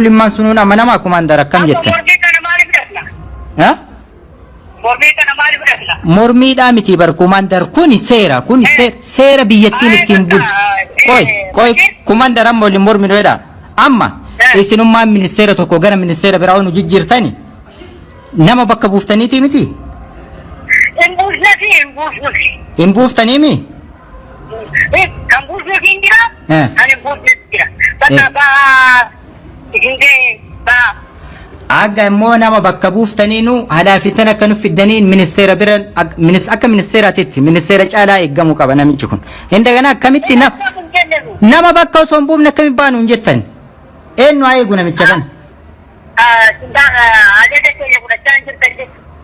imimmaan sunuun amma nama kumaandar akkam jette? Ha? Mormiidhaa miti bar kumaandar kuni seera seera biyyattiin ittiin bulu. Qoy kumaandar amma waliin mormi dhoedha. Amma isinummaan ministeera tokko gara ministeera biraa onu jijjiirtani nama bakka buuftaniiti miti? In buuftanii mi? Kan buusuuf hin jira. Ani buusuuf jira. Aga immoo nama bakka buuftaniinu halaafitan akka nuuf fiddanii ministeera bira akka ministeeraatitti ministeera caalaa eeggamuu qaba namichi kun. Indagana akkamitti nama bakka osoo hin buufne akkamitti baanu hin jettan? Eenyu haa eegu namicha kana?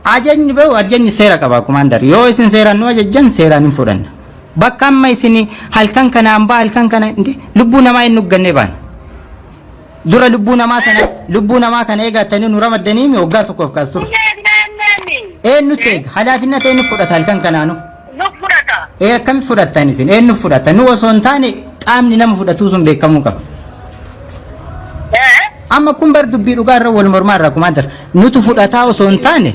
Ajajni bahu ajajni seera qaba kumaandar. Yoo isin seeraan nu ajajjan seeraan hin fudhanna. Bakka amma isin halkan kana hambaa halkan kana lubbuu namaa hin nugganne baan. Dura lubbuu namaa kana eegattanii nu ramaddanii mi waggaa tokkoof kaas ture. Eenyu teeg halaafinna eenyu fudhata halkan kanaanu? Nu fudhata. Akkamitti fudhattan isin eenyu fudhata? Nu osoo hin taane qaamni nama fudhatuu sun beekamuu qaba. Amma kun bar dubbii dhugaa irra wal mormaa irra kumaandar. Nuti fudhataa osoo hin taane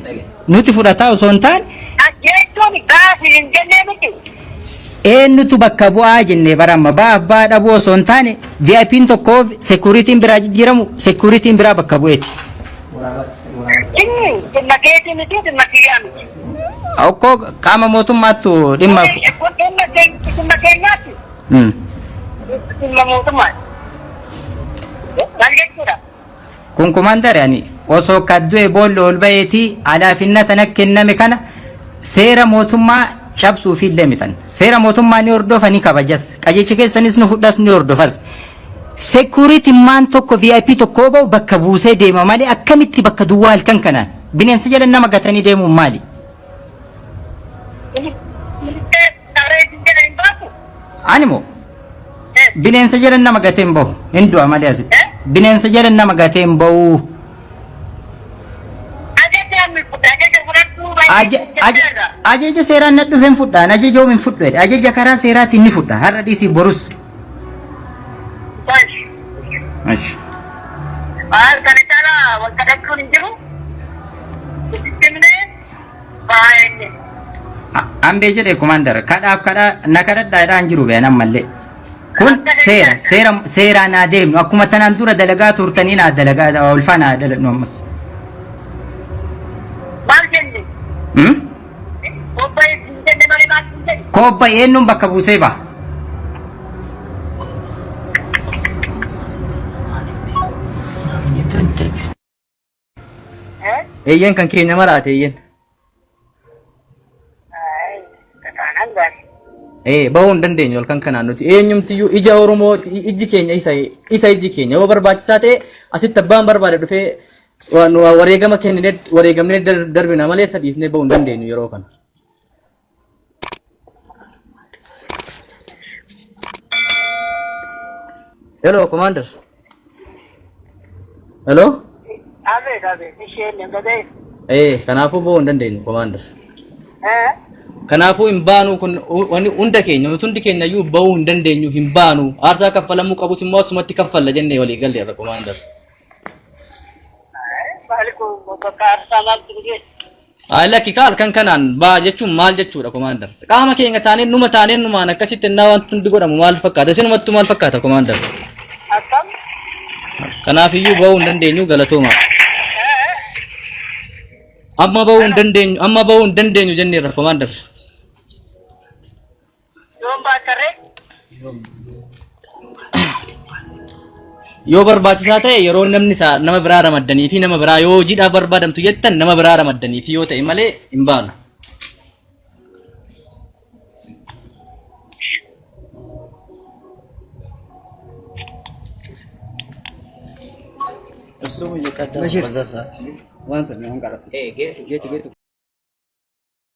Jettuun gaafii hin jennee miti. eenyutu bakka bu'aa jennee baramma baabaa dhabuu osoo hin taane VIP'n tokkoof security'n biraa jijjiiramu security'n biraa bakka bu'eeti. Dhimma keetii miti dhimma kiyyaa miti. Akkoo qaama mootummaattu dhimma. Dhimma keenyaatti. Dhimma mootummaatti. Maal jechuudha? Kun kumaandar ani osoo kaddu'e boolla ol baheetii alaafinna tana kenname kana seera mootummaa cabsuu fi leemitan seera mootummaa ni hordofanii kabajas qajeelcha keessanis nu fudhas ni hordofas security man tokko VIP tokko ba'u bakka buusee deema malee akkamitti bakka duwwaa halkan kanaan bineensa jedhan nama gatanii deemuun maali? Animo bineensa jedhan nama gateen bahu hindu'a malee asitti bineensa jedhan nama gateen bahu. Ajaja seeraan na dhufen fudhaan ajaja oomin fudhedha ajaja karaa seeraatiin ni fudha har'a dhiisii borus. Ashi. Kana caalaa wal kadhachuun hin jiru. Ambee jedhee kumaandar kadhaaf na kadhadhaa hin jiru beekan mallee. Kun seeraan haa deemnu akkuma tanaan dura dalagaa turtanii naa dalagaa ulfaanaa daladhu ammas. Kobba eenyuun bakka buusee ba'a. Eeyyen kan keenya maraate eeyyen. Bahuu hin dandeenyu halkan kanaan nuti eenyumtiyyuu ija Oromoo iji keenya isa iji keenya yoo barbaachisaa ta'e asitti abbaan barbaade dhufee wareegama kennine wareegamnee darbina malee sadiisnee bahuu hin dandeenyu yeroo kana. Hello, Commander. Hello? Abe, isheen ngade. Kanaafuu bahuu hin dandeenyu, Commander. Kanaafuu hin baanu kun wani hunda keenya hundi keenya iyyuu bahuu hin dandeenyu hin baanu aarsaa kaffalamuu qabus immoo asumatti kaffalla jennee walii galle irra, Commander. Lakki halkan kanaan baa jechuun maal jechuudha, Commander? Qaama keenya taaneen numaan akkasitti naa wanti hundi godhamu maal fakkaata? Isinumattuu maal fakkaata, Commander? Kanaafiyyuu bahuu hin dandeenyu galatooma. Amma bahuu hin dandeenyu jenneerra, Commander. Yoo barbaachisaa ta'e yeroo namni nama biraa ramaddanii fi nama biraa yoo hojiidhaaf barbaadamtu jettan nama biraa ramaddanii fi yoo ta'e malee hin baanu. Eso me llega a dar más. Waan sana waan qarasa. Geetu.